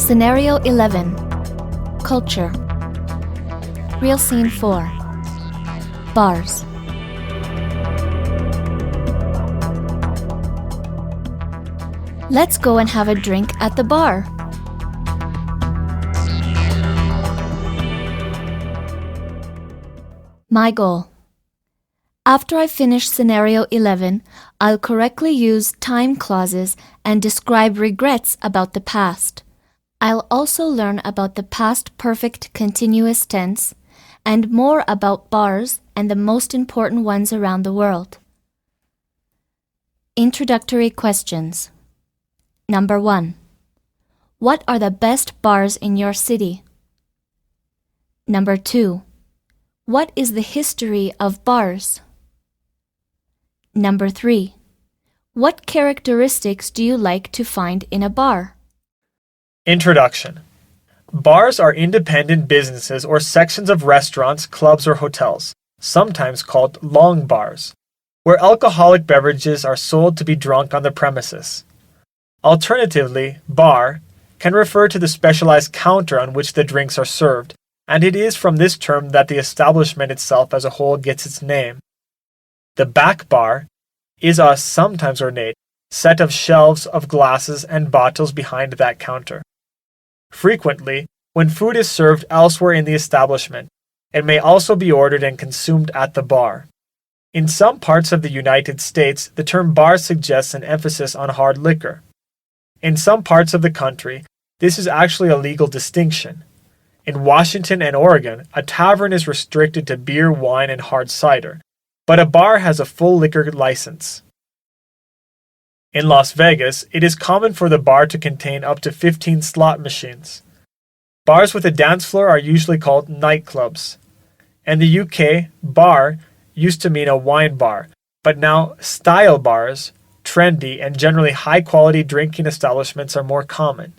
Scenario 11. Culture. Real Scene 4. Bars. Let's go and have a drink at the bar. My goal. After I finish Scenario 11, I'll correctly use time clauses and describe regrets about the past. I'll also learn about the past perfect continuous tense and more about bars and the most important ones around the world. Introductory questions. Number 1. What are the best bars in your city? Number 2. What is the history of bars? Number 3. What characteristics do you like to find in a bar? Introduction. Bars are independent businesses or sections of restaurants, clubs, or hotels, sometimes called long bars, where alcoholic beverages are sold to be drunk on the premises. Alternatively, bar can refer to the specialized counter on which the drinks are served, and it is from this term that the establishment itself as a whole gets its name. The back bar is a sometimes ornate set of shelves of glasses and bottles behind that counter. Frequently, when food is served elsewhere in the establishment, it may also be ordered and consumed at the bar. In some parts of the United States, the term bar suggests an emphasis on hard liquor. In some parts of the country, this is actually a legal distinction. In Washington and Oregon, a tavern is restricted to beer, wine, and hard cider, but a bar has a full liquor license. In Las Vegas, it is common for the bar to contain up to 15 slot machines. Bars with a dance floor are usually called nightclubs. In the UK, bar used to mean a wine bar, but now style bars, trendy, and generally high-quality drinking establishments are more common.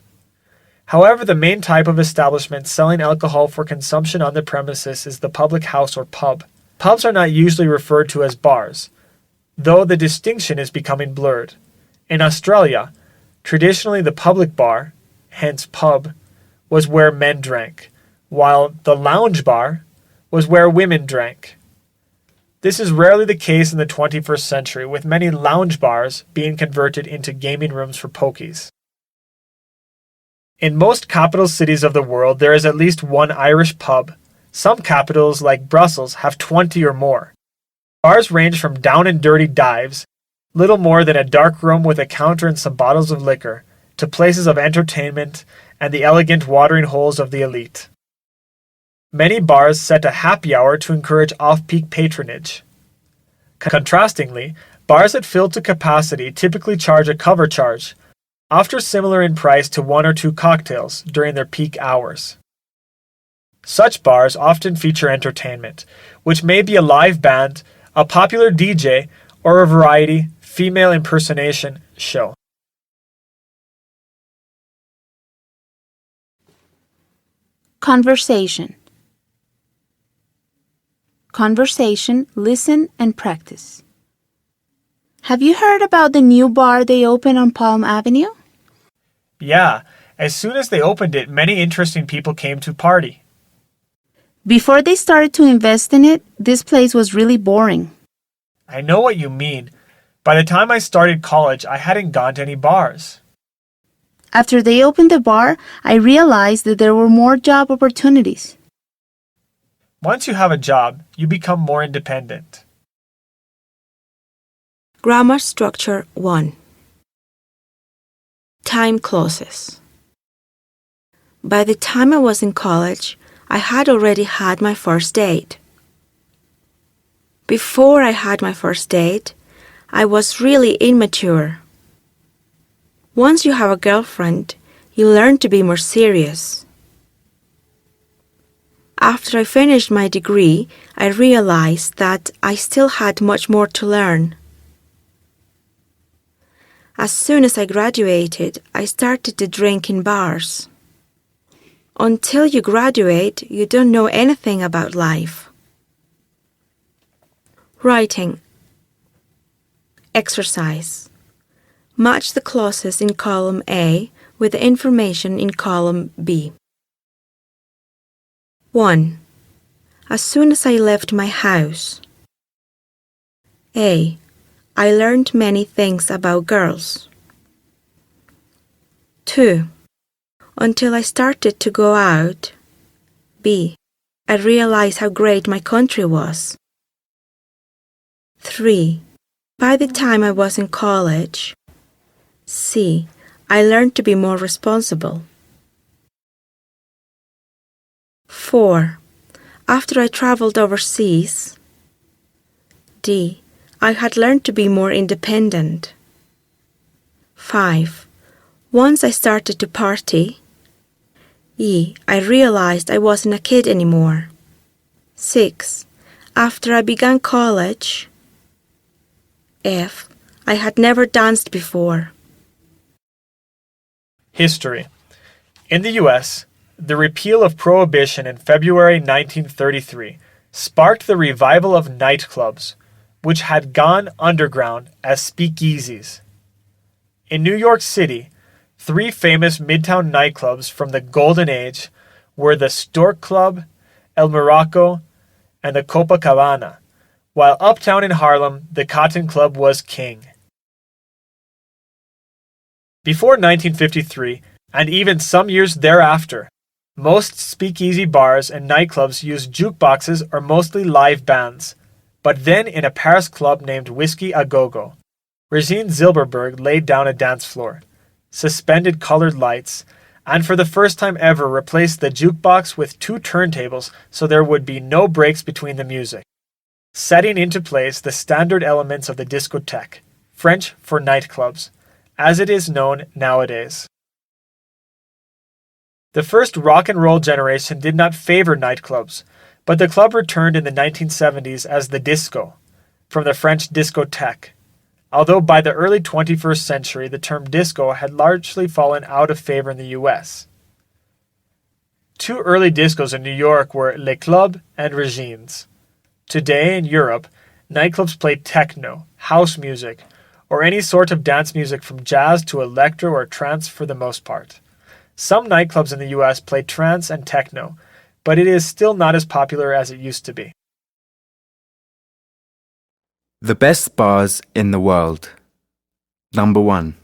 However, the main type of establishment selling alcohol for consumption on the premises is the public house or pub. Pubs are not usually referred to as bars, though the distinction is becoming blurred. In Australia, traditionally the public bar, hence pub, was where men drank, while the lounge bar was where women drank. This is rarely the case in the 21st century, with many lounge bars being converted into gaming rooms for pokies. In most capital cities of the world, there is at least one Irish pub. Some capitals, like Brussels, have 20 or more. Bars range from down and dirty dives, little more than a dark room with a counter and some bottles of liquor, to places of entertainment and the elegant watering holes of the elite. Many bars set a happy hour to encourage off-peak patronage. Contrastingly, bars that fill to capacity typically charge a cover charge, often similar in price to 1 or 2 cocktails during their peak hours. Such bars often feature entertainment, which may be a live band, a popular DJ, or a variety female impersonation show. Conversation. Conversation, listen, and practice. Have you heard about the new bar they opened on Palm Avenue? Yeah, as soon as they opened it, many interesting people came to party. Before they started to invest in it, this place was really boring. I know what you mean. By the time I started college, I hadn't gone to any bars. After they opened the bar, I realized that there were more job opportunities. Once you have a job, you become more independent. Grammar Structure 1. Time clauses. By the time I was in college, I had already had my first date. Before I had my first date, I was really immature. Once you have a girlfriend, you learn to be more serious. After I finished my degree, I realized that I still had much more to learn. As soon as I graduated, I started to drink in bars. Until you graduate, you don't know anything about life. Writing. Exercise. Match the clauses in column A with the information in column B. 1. As soon as I left my house. A. I learned many things about girls. 2. Until I started to go out. B. I realized how great my country was. 3. By the time I was in college. C. I learned to be more responsible. 4. After I traveled overseas. D. I had learned to be more independent. 5. Once I started to party. E. I realized I wasn't a kid anymore. 6. After I began college. F. I had never danced before. History. In the U.S., the repeal of Prohibition in February 1933 sparked the revival of nightclubs, which had gone underground as speakeasies. In New York City, 3 famous Midtown nightclubs from the Golden Age were the Stork Club, El Morocco, and the Copacabana, while uptown in Harlem, the Cotton Club was king. Before 1953, and even some years thereafter, most speakeasy bars and nightclubs used jukeboxes or mostly live bands. But then in a Paris club named Whiskey A Go-Go, Regine Zilberberg laid down a dance floor, suspended colored lights, and for the first time ever replaced the jukebox with 2 turntables so there would be no breaks between the music, setting into place the standard elements of the discotheque, French for nightclubs, as it is known nowadays. The first rock and roll generation did not favor nightclubs, but the club returned in the 1970s as the disco, from the French discothèque, although by the early 21st century the term disco had largely fallen out of favor in the US. 2 early discos in New York were Les Clubs and Regine's. Today in Europe, nightclubs play techno, house music, or any sort of dance music from jazz to electro or trance for the most part. Some nightclubs in the US play trance and techno, but it is still not as popular as it used to be. The best bars in the world. Number 1.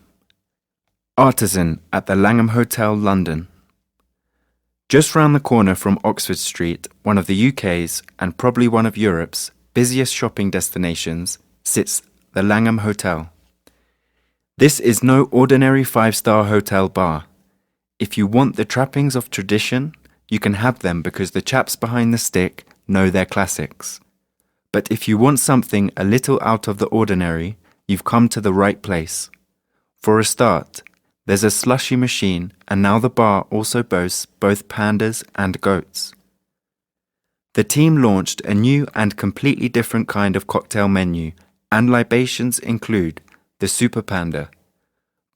Artisan at the Langham Hotel, London. Just round the corner from Oxford Street, one of the UK's and probably one of Europe's busiest shopping destinations, sits the Langham Hotel. This is no ordinary 5-star hotel bar. If you want the trappings of tradition, you can have them because the chaps behind the stick know their classics. But if you want something a little out of the ordinary, you've come to the right place. For a start, there's a slushy machine, and now the bar also boasts both pandas and goats. The team launched a new and completely different kind of cocktail menu, and libations include the Super Panda,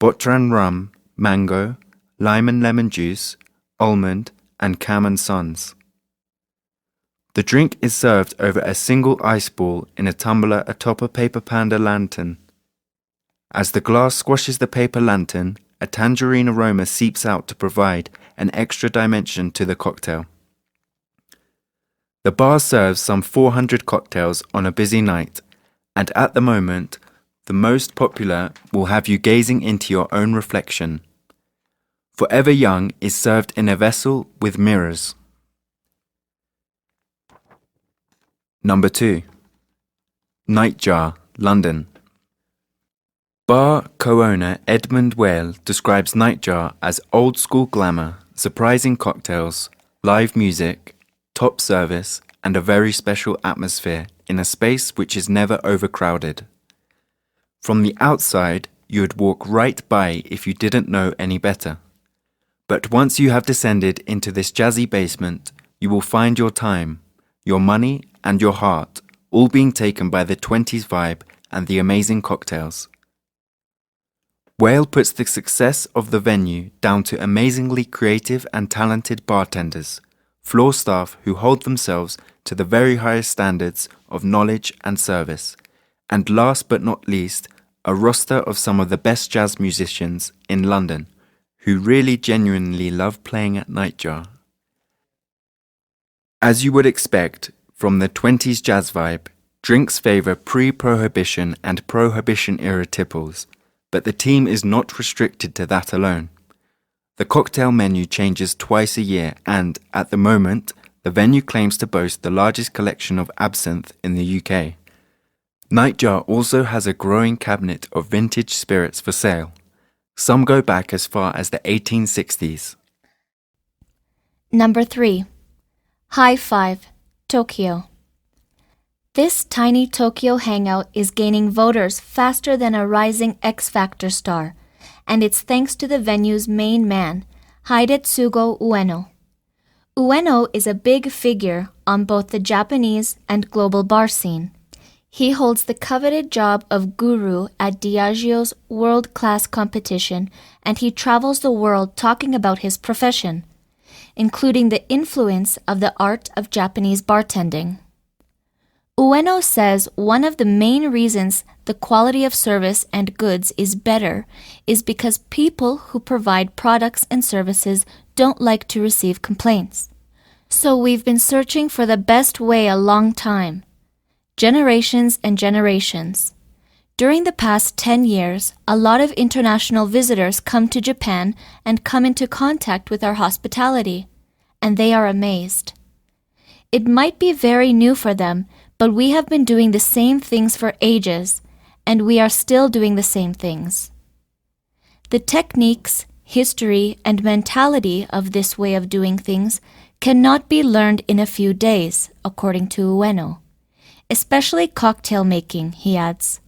Botran rum, mango, lime and lemon juice, almond, and Cam and Sons. The drink is served over a single ice ball in a tumbler atop a paper panda lantern. As the glass squashes the paper lantern, a tangerine aroma seeps out to provide an extra dimension to the cocktail. The bar serves some 400 cocktails on a busy night, and at the moment, the most popular will have you gazing into your own reflection. Forever Young is served in a vessel with mirrors. Number 2. Nightjar, London. Bar co-owner Edmund Whale describes Nightjar as old-school glamour, surprising cocktails, live music, top service, and a very special atmosphere in a space which is never overcrowded. From the outside, you would walk right by if you didn't know any better. But once you have descended into this jazzy basement, you will find your time, your money, and your heart all being taken by the 20s vibe and the amazing cocktails. Whale puts the success of the venue down to amazingly creative and talented bartenders, floor staff who hold themselves to the very highest standards of knowledge and service, and last but not least, a roster of some of the best jazz musicians in London, who really genuinely love playing at nightjar. As you would expect, from the 20s jazz vibe, drinks favour pre-prohibition and prohibition-era tipples, but the team is not restricted to that alone. The cocktail menu changes twice a year and, at the moment, the venue claims to boast the largest collection of absinthe in the UK. Nightjar also has a growing cabinet of vintage spirits for sale. Some go back as far as the 1860s. Number 3. High Five, Tokyo. This tiny Tokyo hangout is gaining voters faster than a rising X Factor star, and it's thanks to the venue's main man, Hidetsugo Ueno. Ueno is a big figure on both the Japanese and global bar scene. He holds the coveted job of guru at Diageo's world-class competition, and he travels the world talking about his profession, including the influence of the art of Japanese bartending. Ueno says one of the main reasons the quality of service and goods is better is because people who provide products and services don't like to receive complaints. So we've been searching for the best way a long time. Generations and generations. During the past 10 years, a lot of international visitors come to Japan and come into contact with our hospitality, and they are amazed. It might be very new for them, but we have been doing the same things for ages, and we are still doing the same things. The techniques, history, and mentality of this way of doing things cannot be learned in a few days, according to Ueno. Especially cocktail making, he adds.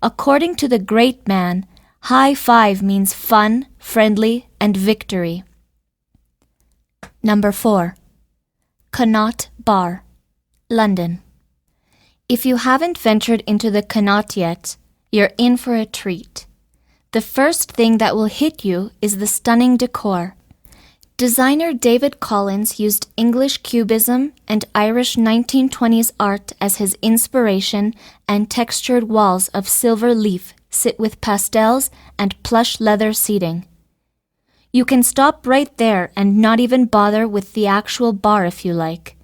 According to the great man, high five means fun, friendly, and victory. Number 4. Connaught Bar, London. If you haven't ventured into the Connaught yet, you're in for a treat. The first thing that will hit you is the stunning decor. Designer David Collins used English Cubism and Irish 1920s art as his inspiration, and textured walls of silver leaf sit with pastels and plush leather seating. You can stop right there and not even bother with the actual bar if you like.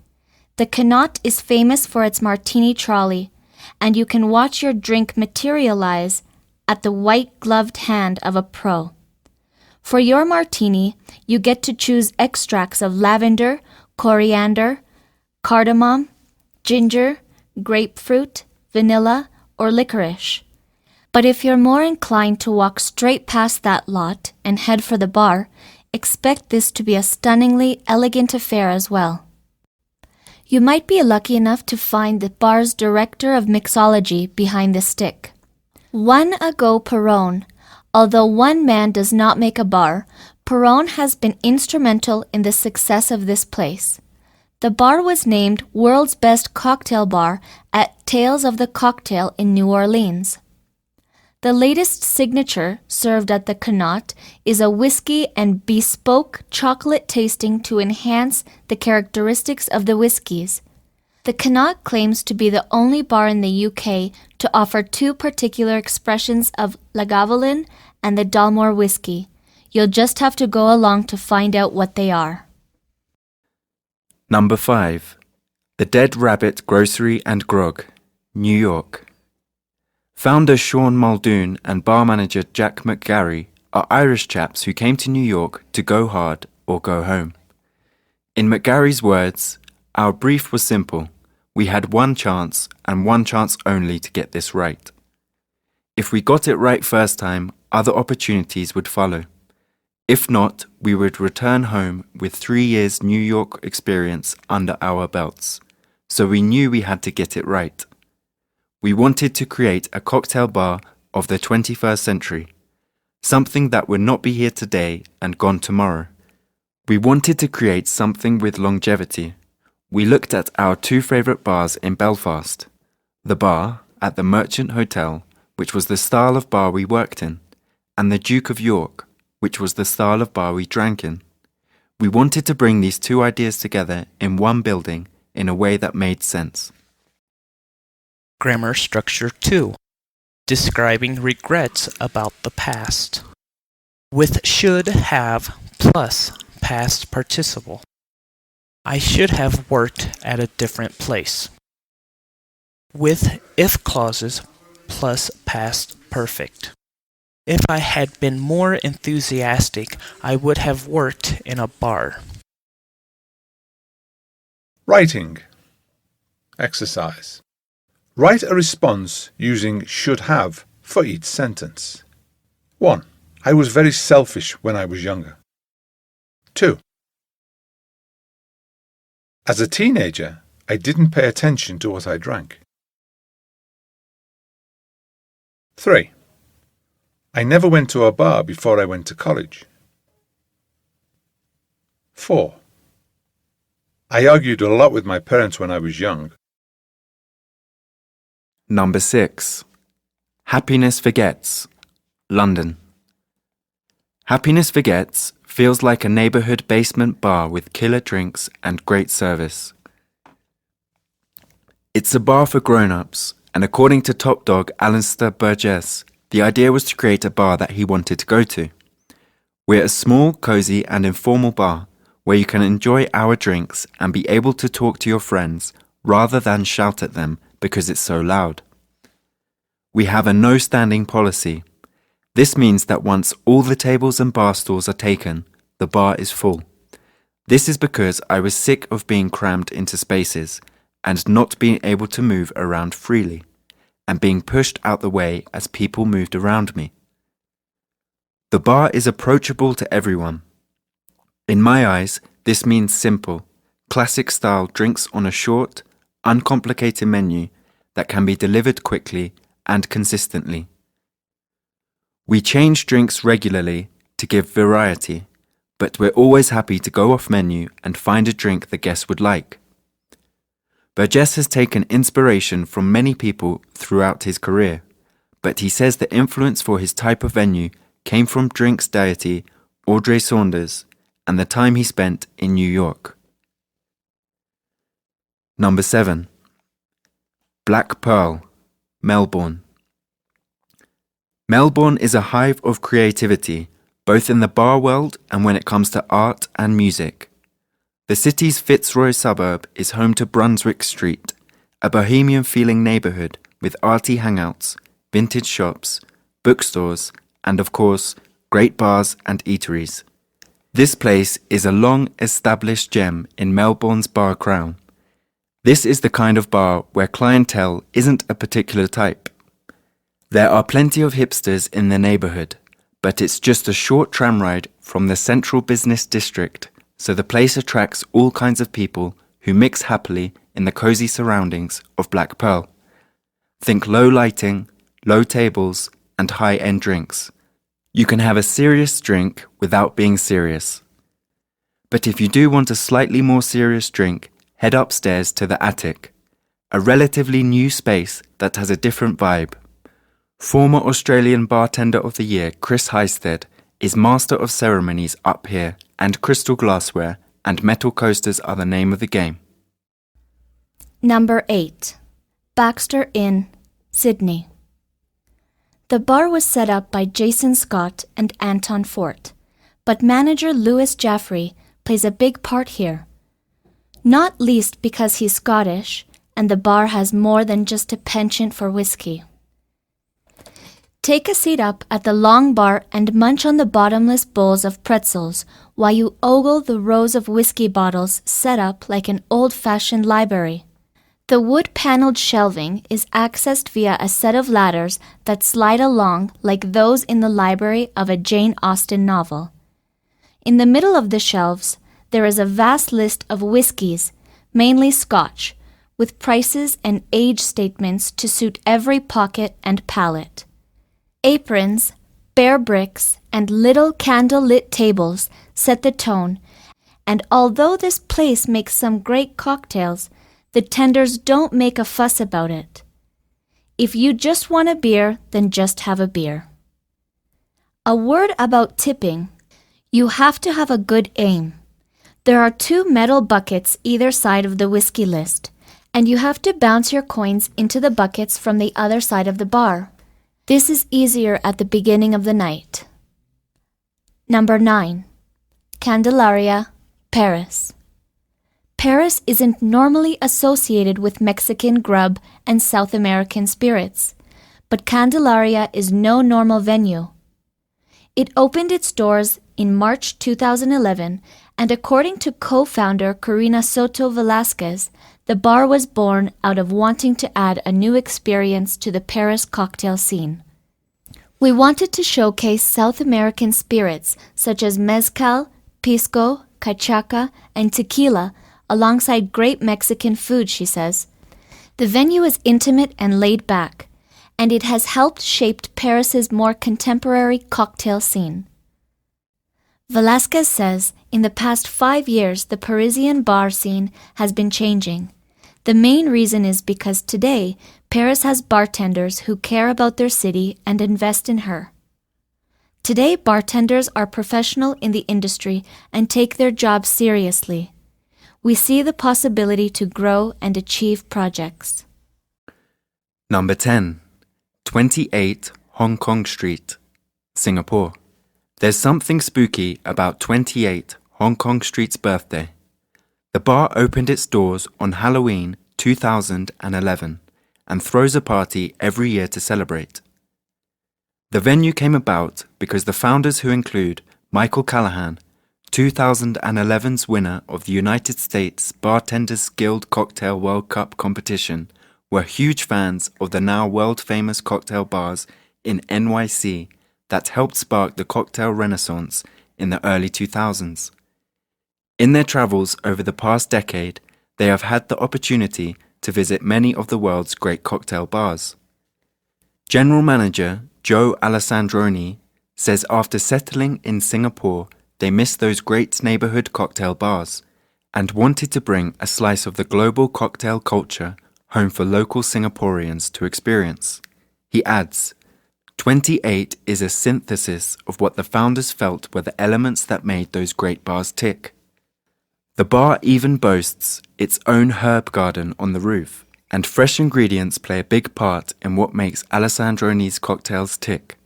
The Connaught is famous for its martini trolley, and you can watch your drink materialize at the white-gloved hand of a pro. For your martini, you get to choose extracts of lavender, coriander, cardamom, ginger, grapefruit, vanilla, or licorice. But if you're more inclined to walk straight past that lot and head for the bar, expect this to be a stunningly elegant affair as well. You might be lucky enough to find the bar's director of mixology behind the stick. One ago Perron. Although one man does not make a bar, Perron has been instrumental in the success of this place. The bar was named World's Best Cocktail Bar at Tales of the Cocktail in New Orleans. The latest signature served at the Connaught is a whiskey and bespoke chocolate tasting to enhance the characteristics of the whiskeys. The Connaught claims to be the only bar in the UK to offer two particular expressions of Lagavulin and the Dalmore whiskey. You'll just have to go along to find out what they are. Number 5. The Dead Rabbit Grocery and Grog, New York. Founder Sean Muldoon and bar manager Jack McGarry are Irish chaps who came to New York to go hard or go home. In McGarry's words, our brief was simple. We had one chance and one chance only to get this right. If we got it right first time, other opportunities would follow. If not, we would return home with 3 years New York experience under our belts. So we knew we had to get it right. We wanted to create a cocktail bar of the 21st century, something that would not be here today and gone tomorrow. We wanted to create something with longevity. We looked at our two favourite bars in Belfast, the bar at the Merchant Hotel, which was the style of bar we worked in, and the Duke of York, which was the style of bar we drank in. We wanted to bring these two ideas together in one building in a way that made sense. Grammar Structure 2. Describing regrets about the past. With should have plus past participle. I should have worked at a different place. With if clauses plus past perfect. If I had been more enthusiastic, I would have worked in a bar. Writing. Exercise. Write a response using should have for each sentence. 1. I was very selfish when I was younger. 2. As a teenager, I didn't pay attention to what I drank. 3. I never went to a bar before I went to college. 4. I argued a lot with my parents when I was young. Number 6. Happiness Forgets, London. Happiness Forgets feels like a neighbourhood basement bar with killer drinks and great service. It's a bar for grown-ups, and according to top dog Alistair Burgess, the idea was to create a bar that he wanted to go to. We're a small, cosy and informal bar where you can enjoy our drinks and be able to talk to your friends rather than shout at them because it's so loud. We have a no standing policy. This means that once all the tables and bar stools are taken, the bar is full. This is because I was sick of being crammed into spaces and not being able to move around freely, and being pushed out the way as people moved around me. The bar is approachable to everyone. In my eyes, this means simple, classic-style drinks on a short, uncomplicated menu that can be delivered quickly and consistently. We change drinks regularly to give variety, but we're always happy to go off menu and find a drink the guests would like. Burgess has taken inspiration from many people throughout his career, but he says the influence for his type of venue came from drinks deity Audrey Saunders and the time he spent in New York. Number 7. Black Pearl, Melbourne. Melbourne is a hive of creativity, both in the bar world and when it comes to art and music. The city's Fitzroy suburb is home to Brunswick Street, a bohemian-feeling neighbourhood with arty hangouts, vintage shops, bookstores, and of course, great bars and eateries. This place is a long-established gem in Melbourne's bar crown. This is the kind of bar where clientele isn't a particular type. There are plenty of hipsters in the neighbourhood, but it's just a short tram ride from the central business district, so the place attracts all kinds of people who mix happily in the cosy surroundings of Black Pearl. Think low lighting, low tables, and high-end drinks. You can have a serious drink without being serious. But if you do want a slightly more serious drink, head upstairs to the attic, a relatively new space that has a different vibe. Former Australian Bartender of the Year Chris Heisted is Master of Ceremonies up here, and crystal glassware and metal coasters are the name of the game. Number 8. Baxter Inn, Sydney. The bar was set up by Jason Scott and Anton Fort, but manager Louis Jaffrey plays a big part here. Not least because he's Scottish, and the bar has more than just a penchant for whiskey. Take a seat up at the long bar and munch on the bottomless bowls of pretzels while you ogle the rows of whiskey bottles set up like an old-fashioned library. The wood-paneled shelving is accessed via a set of ladders that slide along like those in the library of a Jane Austen novel. In the middle of the shelves, there is a vast list of whiskies, mainly Scotch, with prices and age statements to suit every pocket and palate. Aprons, bare bricks, and little candle-lit tables set the tone, and although this place makes some great cocktails, the tenders don't make a fuss about it. If you just want a beer, then just have a beer. A word about tipping. You have to have a good aim. There are 2 metal buckets either side of the whiskey list, and you have to bounce your coins into the buckets from the other side of the bar. This is easier at the beginning of the night. Number 9. Candelaria, Paris. Paris isn't normally associated with Mexican grub and South American spirits, but Candelaria is no normal venue. It opened its doors in March 2011, and according to co-founder Corina Soto Velasquez, the bar was born out of wanting to add a new experience to the Paris cocktail scene. We wanted to showcase South American spirits such as mezcal, pisco, cachaca, and tequila alongside great Mexican food, she says. The venue is intimate and laid back, and it has helped shape Paris's more contemporary cocktail scene. Velasquez says in the past 5 years the Parisian bar scene has been changing. The main reason is because today Paris has bartenders who care about their city and invest in her. Today bartenders are professional in the industry and take their job seriously. We see the possibility to grow and achieve projects. Number 10. 28 Hong Kong Street, Singapore. There's something spooky about 28 Hong Kong Street's birthday. The bar opened its doors on Halloween 2011 and throws a party every year to celebrate. The venue came about because the founders, who include Michael Callahan, 2011's winner of the United States Bartenders Guild Cocktail World Cup competition, were huge fans of the now world-famous cocktail bars in NYC that helped spark the cocktail renaissance in the early 2000s. In their travels over the past decade, they have had the opportunity to visit many of the world's great cocktail bars. General Manager Joe Alessandroni says after settling in Singapore, they missed those great neighborhood cocktail bars and wanted to bring a slice of the global cocktail culture home for local Singaporeans to experience. He adds, 28 is a synthesis of what the founders felt were the elements that made those great bars tick. The bar even boasts its own herb garden on the roof, and fresh ingredients play a big part in what makes Alessandroni's cocktails tick.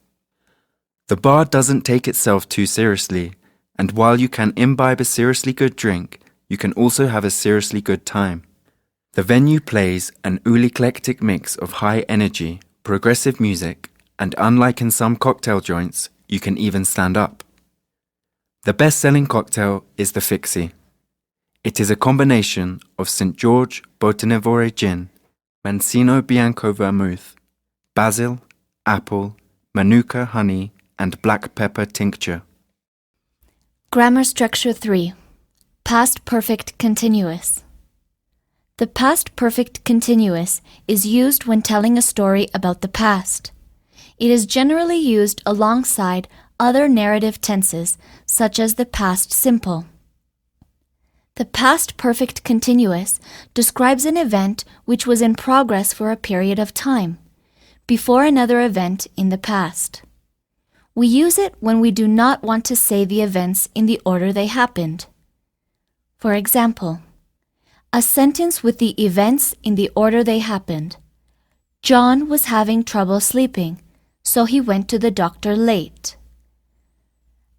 The bar doesn't take itself too seriously, and while you can imbibe a seriously good drink, you can also have a seriously good time. The venue plays an eclectic mix of high energy, progressive music, and unlike in some cocktail joints, you can even stand up. The best-selling cocktail is the Fixie. It is a combination of St. George Botanivore Gin, Mancino Bianco Vermouth, basil, apple, manuka honey, and black pepper tincture. Grammar Structure 3. Past Perfect Continuous. The past perfect continuous is used when telling a story about the past. It is generally used alongside other narrative tenses, such as the past simple. The past perfect continuous describes an event which was in progress for a period of time, before another event in the past. We use it when we do not want to say the events in the order they happened. For example, a sentence with the events in the order they happened. John was having trouble sleeping, so he went to the doctor late.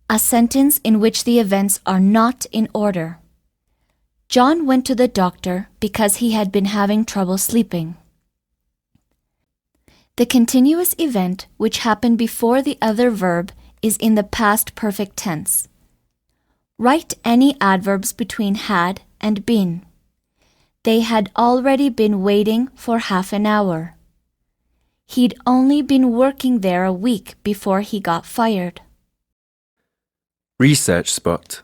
A sentence in which the events are not in order. John went to the doctor because he had been having trouble sleeping. The continuous event which happened before the other verb is in the past perfect tense. Write any adverbs between had and been. They had already been waiting for half an hour. He'd only been working there a week before he got fired. Research Spot.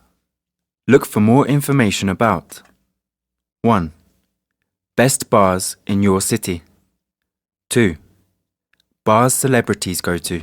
Look for more information about 1. Best bars in your city. 2. Bars celebrities go to.